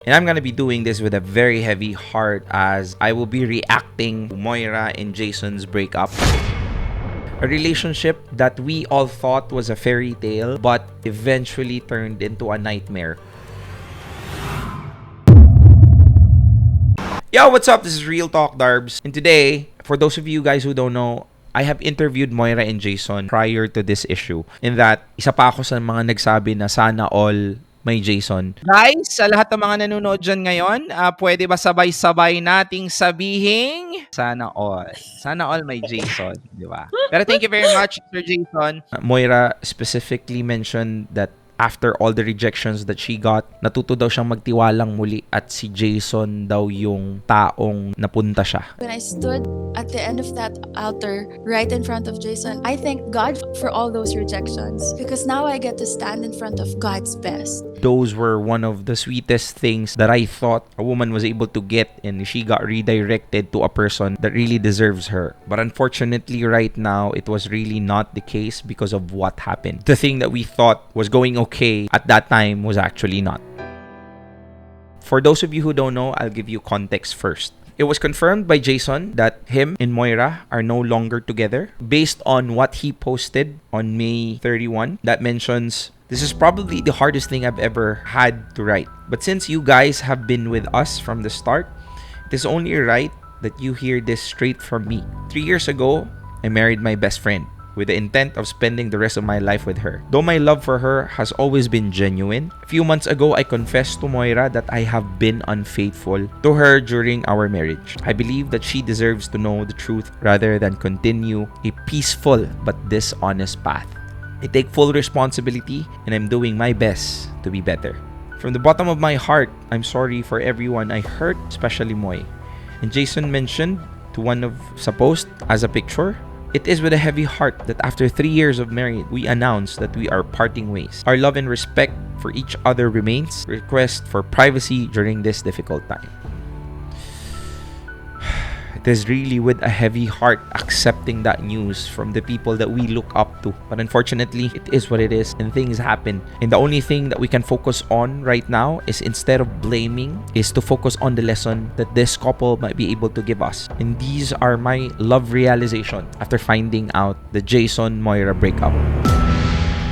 And I'm gonna be doing this with a very heavy heart as I will be reacting to Moira and Jason's breakup. A relationship that we all thought was a fairy tale but eventually turned into a nightmare. Yo, what's up? This is Real Talk Darbs. And today, for those of you guys who don't know, I have interviewed Moira and Jason prior to this issue. In that, isa pa ako sa mga nagsabi na sana all may Jason. Guys, sa lahat ng mga nanonood dyan ngayon, pwede ba sabay-sabay nating sabihing sana all. Sana all may Jason, di ba? Pero thank you very much, Sir Jason. Moira specifically mentioned that after all the rejections that she got, natuto daw siyang magtiwalang muli at si Jason daw yung taong napunta siya. When I stood at the end of that altar right in front of Jason, I thank God for all those rejections because now I get to stand in front of God's best. Those were one of the sweetest things that I thought a woman was able to get, and she got redirected to a person that really deserves her. But unfortunately, right now, it was really not the case because of what happened. The thing that we thought was going okay at that time was actually not. For those of you who don't know, I'll give you context first. It was confirmed by Jason that him and Moira are no longer together based on what he posted on May 31 that mentions, "This is probably the hardest thing I've ever had to write. But since you guys have been with us from the start, it is only right that you hear this straight from me. 3 years ago, I married my best friend with the intent of spending the rest of my life with her. Though my love for her has always been genuine, a few months ago I confessed to Moira that I have been unfaithful to her during our marriage. I believe that she deserves to know the truth rather than continue a peaceful but dishonest path. I take full responsibility and I'm doing my best to be better. From the bottom of my heart, I'm sorry for everyone I hurt, especially Moy." And Jason mentioned to one of sa post as a picture, "It is with a heavy heart that after 3 years of marriage, we announce that we are parting ways. Our love and respect for each other remains. Request for privacy during this difficult time." It is really with a heavy heart accepting that news from the people that we look up to. But unfortunately, it is what it is and things happen. And the only thing that we can focus on right now is, instead of blaming, is to focus on the lesson that this couple might be able to give us. And these are my love realization after finding out the Jason-Moira breakup.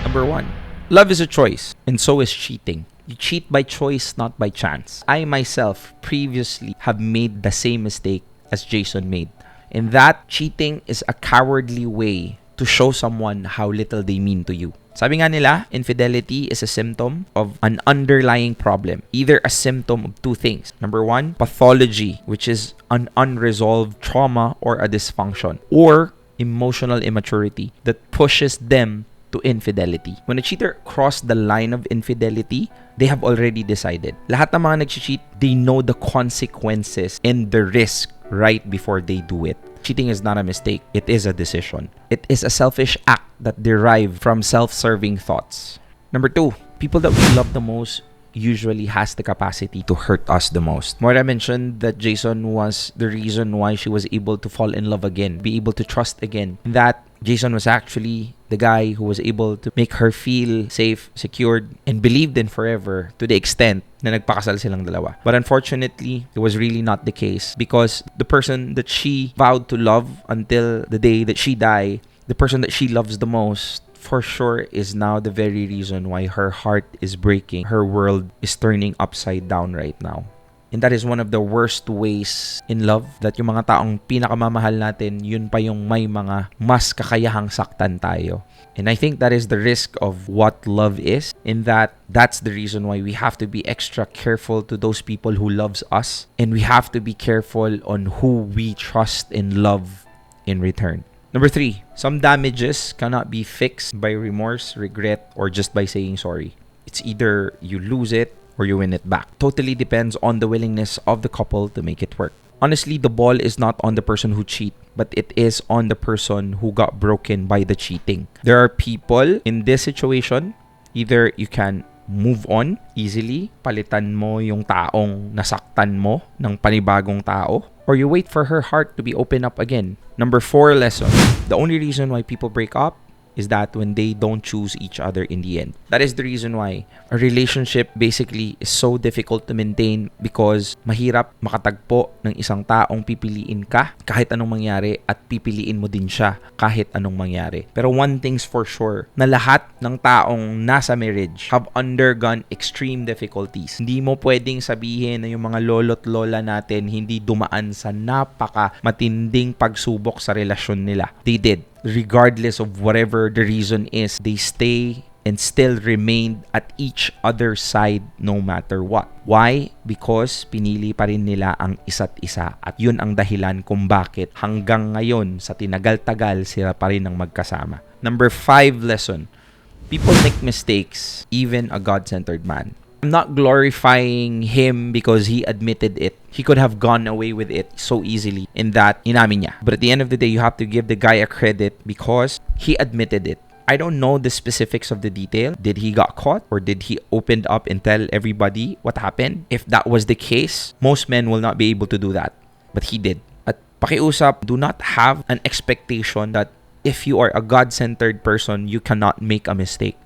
Number 1. Love is a choice, and so is cheating. You cheat by choice, not by chance. I myself previously have made the same mistake as Jason made. And that cheating is a cowardly way to show someone how little they mean to you. Sabi nga nila, infidelity is a symptom of an underlying problem. Either a symptom of two things. Number 1, pathology, which is an unresolved trauma or a dysfunction. Or emotional immaturity that pushes them to infidelity. When a cheater crosses the line of infidelity, they have already decided. Lahat ng mga nag-cheat, they know the consequences and the risk right before they do it. Cheating is not a mistake. It is a decision. It is a selfish act that derives from self-serving thoughts. Number 2, people that we love the most usually has the capacity to hurt us the most. Moira mentioned that Jason was the reason why she was able to fall in love again, be able to trust again. That Jason was actually the guy who was able to make her feel safe, secured, and believed in forever, to the extent na nagpakasal silang dalawa. But unfortunately, it was really not the case because the person that she vowed to love until the day that she died, the person that she loves the most, for sure is now the very reason why her heart is breaking. Her world is turning upside down right now. And that is one of the worst ways in love, that yung mga taong pinakamamahal natin, yun pa yung may mga mas kakayahang saktan tayo. And I think that is the risk of what love is, in that that's the reason why we have to be extra careful to those people who loves us, and we have to be careful on who we trust and love in return. Number 3, some damages cannot be fixed by remorse, regret, or just by saying sorry. It's either you lose it or you win it back. Totally depends on the willingness of the couple to make it work. Honestly, the ball is not on the person who cheat, but it is on the person who got broken by the cheating. There are people in this situation, either you can move on easily, palitan mo yung taong nasaktan mo ng panibagong tao, or you wait for her heart to be opened up again. Number 4 lesson. The only reason why people break up is that when they don't choose each other in the end. That is the reason why a relationship basically is so difficult to maintain, because mahirap makatagpo ng isang taong pipiliin ka kahit anong mangyari at pipiliin mo din siya kahit anong mangyari. Pero one thing's for sure, na lahat ng taong nasa marriage have undergone extreme difficulties. Hindi mo pwedeng sabihin na yung mga lolo't lola natin hindi dumaan sa napaka matinding pagsubok sa relasyon nila. They did. Regardless of whatever the reason is, they stay and still remained at each other's side no matter what. Why? Because pinili pa rin nila ang isa't isa, at yun ang dahilan kung bakit hanggang ngayon sa tinagal-tagal sila pa rin ang magkasama. Number 5 lesson. People make mistakes, even a God-centered man. I'm not glorifying him because he admitted it. He could have gone away with it so easily in that inamin niya. But at the end of the day, you have to give the guy a credit because he admitted it. I don't know the specifics of the detail. Did he got caught, or did he opened up and tell everybody what happened? If that was the case, most men will not be able to do that. But he did. At pakiusap, do not have an expectation that if you are a God-centered person, you cannot make a mistake.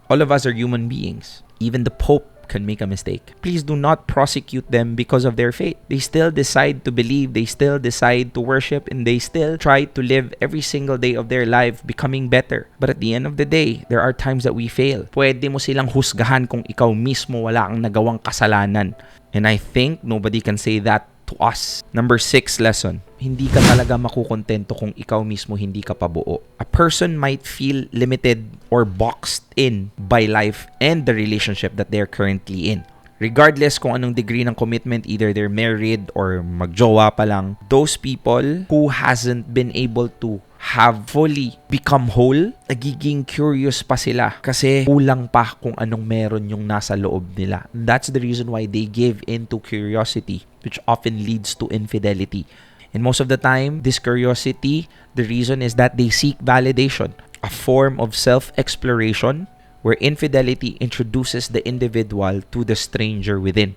All of us are human beings. Even the Pope can make a mistake. Please do not prosecute them because of their faith. They still decide to believe, they still decide to worship, and they still try to live every single day of their life becoming better. But at the end of the day, there are times that we fail. Pwede mo silang husgahan kung ikaw mismo wala kang nagawang kasalanan. And I think nobody can say that to us. Number 6 lesson. Hindi ka talaga makukontento kung ikaw mismo hindi ka pabuo. A person might feel limited or boxed in by life and the relationship that they're currently in. Regardless kung anong degree ng commitment, either they're married or magjowa pa lang, those people who hasn't been able to have fully become whole, nagiging curious pa sila kasi kulang pa kung anong meron yung nasa loob nila. And that's the reason why they give into curiosity, which often leads to infidelity. And most of the time, this curiosity, the reason is that they seek validation, a form of self-exploration where infidelity introduces the individual to the stranger within.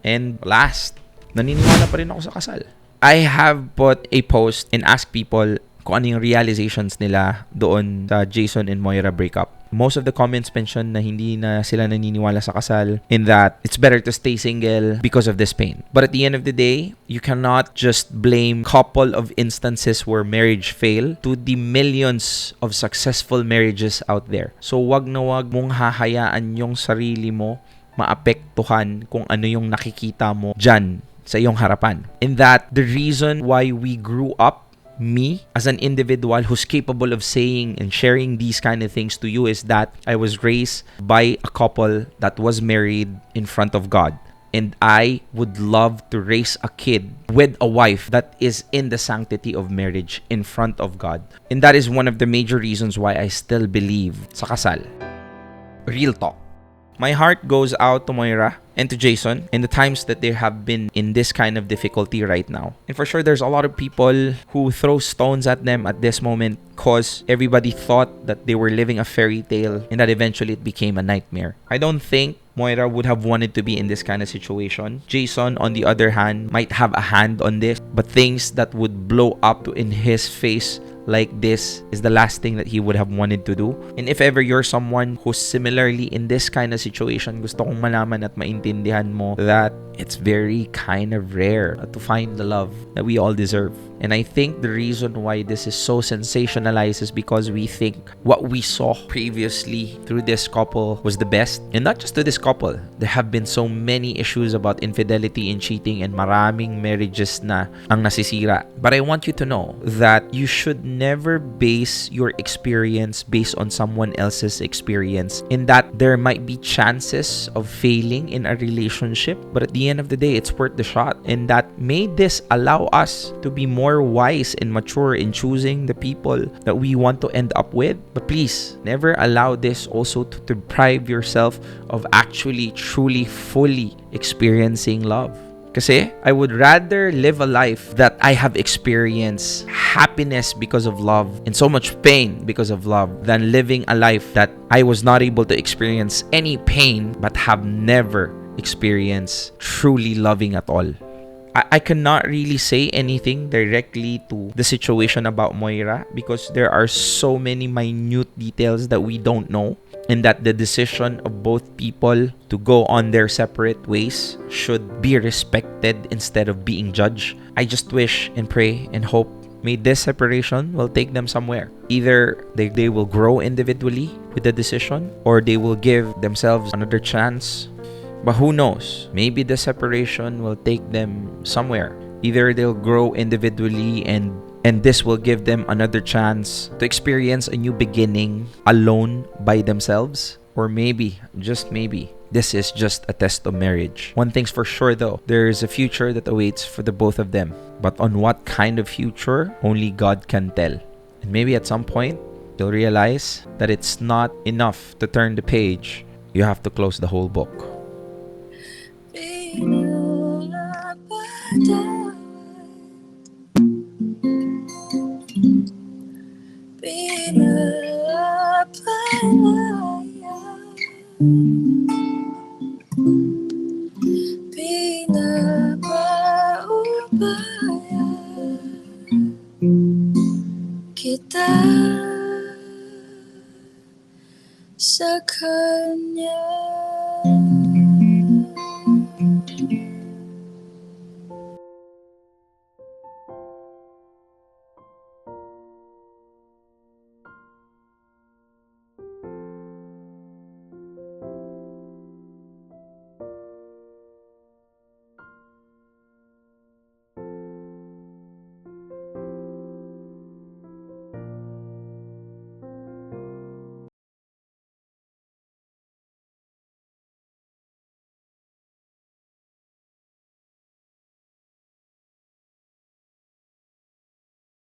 And last, naniniwala pa rin ako sa kasal. I have put a post and asked people kung ano yung realizations nila doon sa Jason and Moira breakup. Most of the comments mention na hindi na sila naniniwala sa kasal, in that it's better to stay single because of this pain. But at the end of the day, you cannot just blame couple of instances where marriage fail to the millions of successful marriages out there. So wag na wag mong hahayaan yung sarili mo maapektuhan kung ano yung nakikita mo dyan sa iyong harapan. In that, the reason why we grew up, me as an individual who's capable of saying and sharing these kind of things to you, is that I was raised by a couple that was married in front of God. And I would love to raise a kid with a wife that is in the sanctity of marriage in front of God. And that is one of the major reasons why I still believe sa kasal. Real talk. My heart goes out to Moira and to Jason in the times that they have been in this kind of difficulty right now. And for sure, there's a lot of people who throw stones at them at this moment because everybody thought that they were living a fairy tale and that eventually it became a nightmare. I don't think Moira would have wanted to be in this kind of situation. Jason, on the other hand, might have a hand on this, but things that would blow up in his face like this is the last thing that he would have wanted to do. And if ever you're someone who's similarly in this kind of situation, gusto kong malaman at maintindihan mo that it's very kind of rare to find the love that we all deserve. And I think the reason why this is so sensationalized is because we think what we saw previously through this couple was the best. And not just to this couple. There have been so many issues about infidelity and cheating, and maraming marriages na ang nasisira. But I want you to know that you should never base your experience based on someone else's experience, in that there might be chances of failing in a relationship, but at the end of the day, it's worth the shot. And that made this allow us to be more wise and mature in choosing the people that we want to end up with. But please, never allow this also to deprive yourself of actually, truly, fully experiencing love. Kasi I would rather live a life that I have experienced happiness because of love and so much pain because of love, than living a life that I was not able to experience any pain but have never experienced truly loving at all. I cannot really say anything directly to the situation about Moira because there are so many minute details that we don't know, and that the decision of both people to go on their separate ways should be respected instead of being judged. I just wish and pray and hope may this separation will take them somewhere. Either they will grow individually with the decision, or they will give themselves another chance. But who knows? Maybe the separation will take them somewhere. Either they'll grow individually, and this will give them another chance to experience a new beginning alone by themselves. Or maybe, just maybe, this is just a test of marriage. One thing's for sure though, there is a future that awaits for the both of them. But on what kind of future, only God can tell. And maybe at some point, you'll realize that it's not enough to turn the page. You have to close the whole book. Kita sa Kanya.